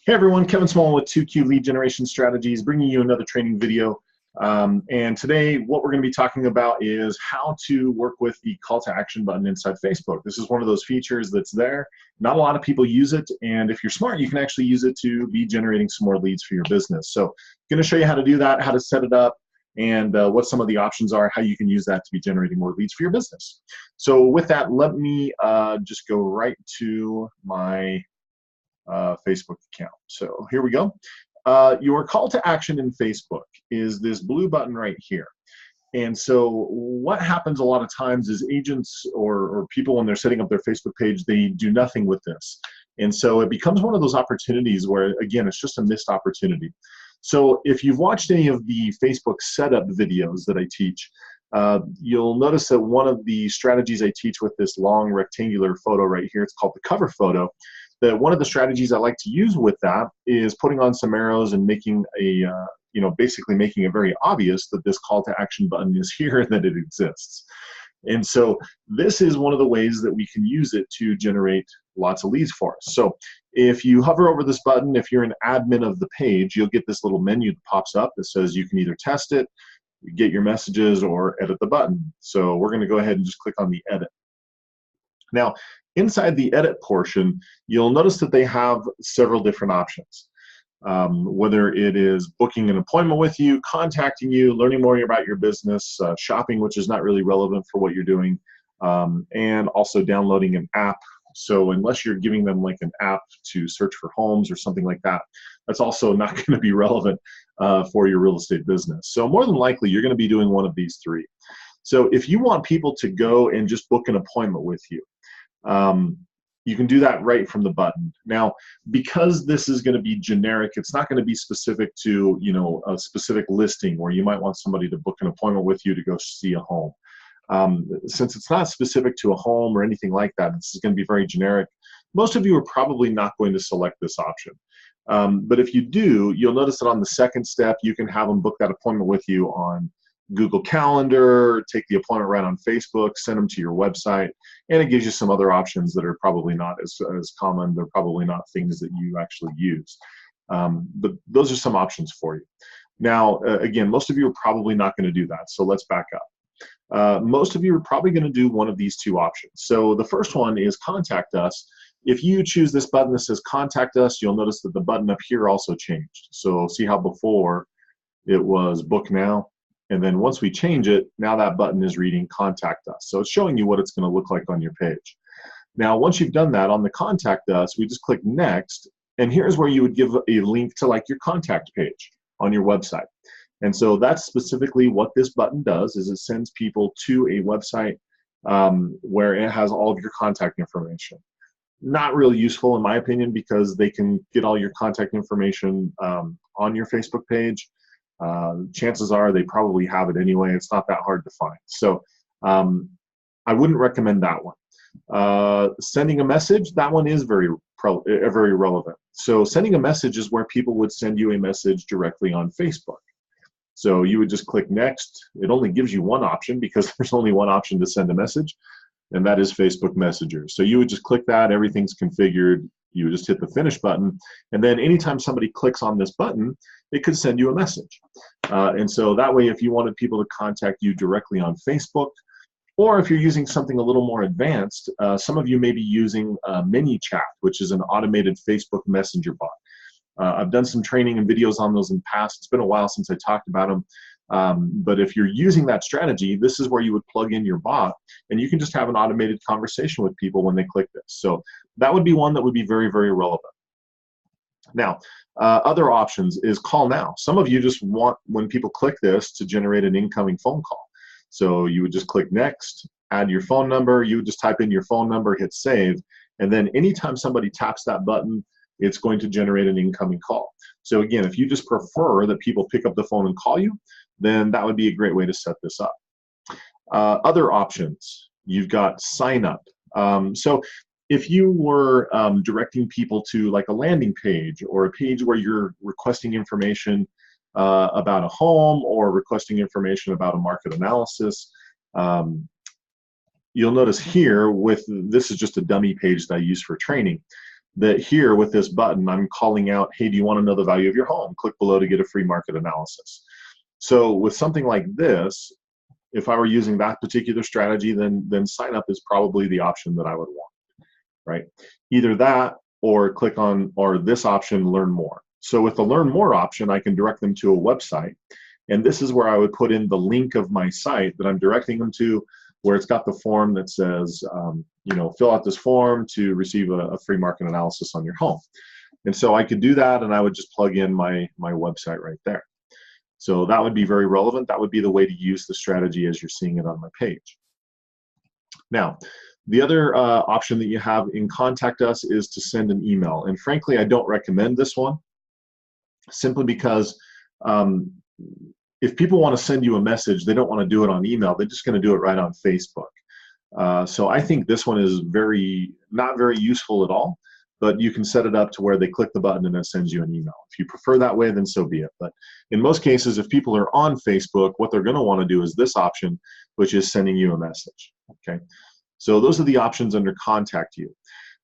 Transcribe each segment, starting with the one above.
Hey everyone, Kevin Smullin with 2Q Lead Generation Strategies, bringing you another training video. And today what we're going to be talking about is how to work with the call to action button inside Facebook. This is one of those features that's there. Not a lot of people use it, and if you're smart, you can actually use it to be generating some more leads for your business. So I'm going to show you how to do that, how to set it up, and what some of the options are, how you can use that to be generating more leads for your business. So with that, let me just go right to my Facebook account. So here we go. Your call to action in Facebook is this blue button right here. And so what happens a lot of times is agents or people when they're setting up their Facebook page, they do nothing with this. And so it becomes one of those opportunities where, again, it's just a missed opportunity. So if you've watched any of the Facebook setup videos that I teach, you'll notice that one of the strategies I teach with this long rectangular photo right here, it's called the cover photo, that one of the strategies I like to use with that is putting on some arrows and making a, basically making it very obvious that this call to action button is here and that it exists. And so this is one of the ways that we can use it to generate lots of leads for us. So if you hover over this button, if you're an admin of the page, you'll get this little menu that pops up that says you can either test it, get your messages, or edit the button. So we're going to go ahead and just click on the edit. Now, inside the edit portion, you'll notice that they have several different options. Whether it is booking an appointment with you, contacting you, learning more about your business, shopping, which is not really relevant for what you're doing, and also downloading an app. So unless you're giving them like an app to search for homes or something like that, that's also not going to be relevant for your real estate business. So more than likely, you're going to be doing one of these three. So if you want people to go and just book an appointment with you, you can do that right from the button. Now, because this is going to be generic, it's not going to be specific to, a specific listing where you might want somebody to book an appointment with you to go see a home. Since it's not specific to a home or anything like that, this is going to be very generic. Most of you are probably not going to select this option. But if you do, you'll notice that on the second step, you can have them book that appointment with you on Google Calendar, take the appointment right on Facebook, send them to your website, and it gives you some other options that are probably not as common. They're probably not things that you actually use. But those are some options for you. Now, again, most of you are probably not going to do that, so let's back up. Most of you are probably going to do one of these two options. So the first one is contact us. If you choose this button that says contact us, you'll notice that the button up here also changed. So see how before it was book now? And then once we change it, now that button is reading contact us. So it's showing you what it's going to look like on your page. Now, once you've done that on the contact us, we just click next. And here's where you would give a link to like your contact page on your website. And so that's specifically what this button does, is it sends people to a website where it has all of your contact information. Not really useful in my opinion, because they can get all your contact information on your Facebook page. Chances are they probably have it anyway. It's not that hard to find. So I wouldn't recommend that one. Sending a message, that one is very relevant. So sending a message is where people would send you a message directly on Facebook. So you would just click next. It only gives you one option because there's only one option to send a message, and that is Facebook Messenger. So you would just click that, everything's configured. You would just hit the finish button, and then anytime somebody clicks on this button, it could send you a message. And so that way, if you wanted people to contact you directly on Facebook, or if you're using something a little more advanced, some of you may be using ManyChat, which is an automated Facebook Messenger bot. I've done some training and videos on those in the past. It's been a while since I talked about them. But if you're using that strategy, this is where you would plug in your bot, and you can just have an automated conversation with people when they click this. So that would be one that would be very, very relevant. Now, other options is call now. Some of you just want, when people click this, to generate an incoming phone call. So you would just click next, add your phone number. You would just type in your phone number, hit save, and then anytime somebody taps that button, it's going to generate an incoming call. So again, if you just prefer that people pick up the phone and call you, then that would be a great way to set this up. Other options, you've got sign up. So if you were directing people to like a landing page or a page where you're requesting information about a home or requesting information about a market analysis, you'll notice here this is just a dummy page that I use for training. that here with this button, I'm calling out, hey, do you want to know the value of your home? Click below to get a free market analysis. So with something like this, if I were using that particular strategy, then sign up is probably the option that I would want, right? Either that or click on, or this option, learn more. So with the learn more option, I can direct them to a website. And this is where I would put in the link of my site that I'm directing them to, where it's got the form that says, you know, fill out this form to receive a free market analysis on your home. And so I could do that, and I would just plug in my website right there. So that would be very relevant. That would be the way to use the strategy as you're seeing it on my page. Now, the other option that you have in Contact Us is to send an email. And frankly, I don't recommend this one, simply because if people want to send you a message, they don't want to do it on email. They're just going to do it right on Facebook. So I think this one is not very useful at all, but you can set it up to where they click the button and it sends you an email. If you prefer that way, then so be it. But in most cases, if people are on Facebook, what they're going to want to do is this option, which is sending you a message. Okay, so those are the options under Contact You.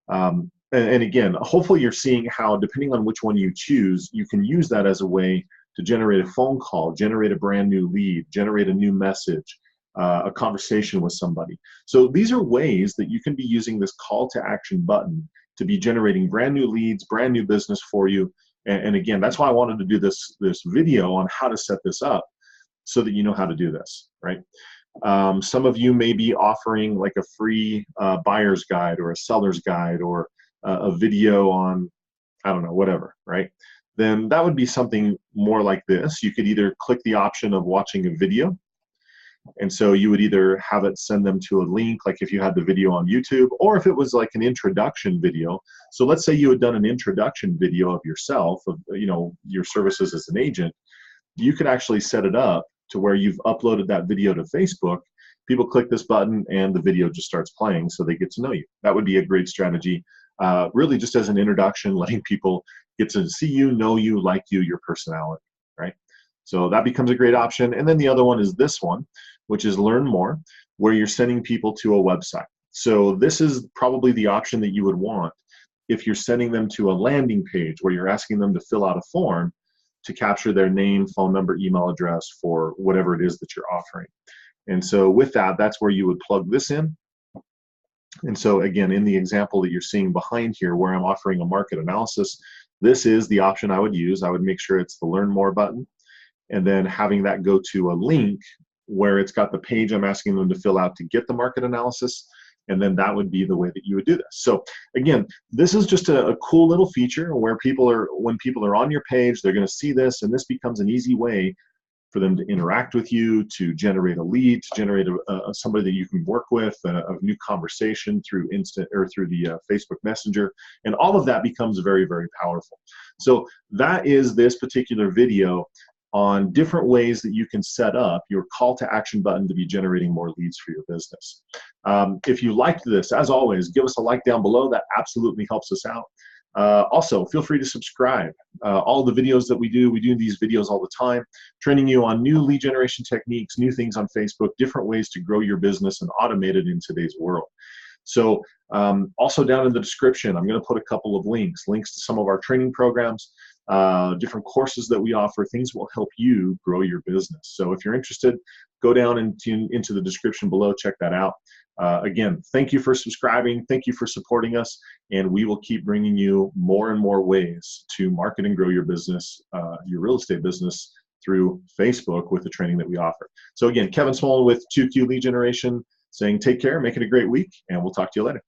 And again, hopefully you're seeing how, depending on which one you choose, you can use that as a way to generate a phone call, generate a brand new lead, generate a new message, a conversation with somebody. So these are ways that you can be using this call to action button to be generating brand new leads, brand new business for you. And again, that's why I wanted to do this video on how to set this up so that you know how to do this, right? Some of you may be offering like a free buyer's guide or a seller's guide or a video on, I don't know, whatever, right? Then that would be something more like this. You could either click the option of watching a video, and so you would either have it send them to a link, like if you had the video on YouTube, or if it was like an introduction video. So let's say you had done an introduction video of yourself, of, you know, your services as an agent. You could actually set it up to where you've uploaded that video to Facebook. People click this button and the video just starts playing, so they get to know you. That would be a great strategy, really just as an introduction, letting people get to see you, know you, like you, your personality, right? So that becomes a great option. And then the other one is this one, which is Learn More, where you're sending people to a website. So this is probably the option that you would want if you're sending them to a landing page where you're asking them to fill out a form to capture their name, phone number, email address for whatever it is that you're offering. And so with that, that's where you would plug this in. And so again, in the example that you're seeing behind here, where I'm offering a market analysis, this is the option I would use. I would make sure it's the Learn More button, and then having that go to a link where it's got the page I'm asking them to fill out to get the market analysis, and then that would be the way that you would do this. So again, this is just a cool little feature where when people are on your page, they're going to see this, and this becomes an easy way for them to interact with you, to generate a lead, to generate somebody that you can work with, a new conversation through the Facebook Messenger, and all of that becomes very, very powerful. So that is this particular video on different ways that you can set up your call to action button to be generating more leads for your business. If you liked this, as always, give us a like down below. That absolutely helps us out. Also, feel free to subscribe. All the videos that we do these videos all the time, training you on new lead generation techniques, new things on Facebook, different ways to grow your business and automate it in today's world. So also down in the description, I'm going to put a couple of links to some of our training programs, different courses that we offer, things that will help you grow your business. So if you're interested, go down into the description below, check that out. Again, thank you for subscribing, thank you for supporting us, and we will keep bringing you more and more ways to market and grow your business, your real estate business, through Facebook with the training that we offer. So again, Kevin Smullin with 2Q Lead Generation saying take care, make it a great week, and we'll talk to you later.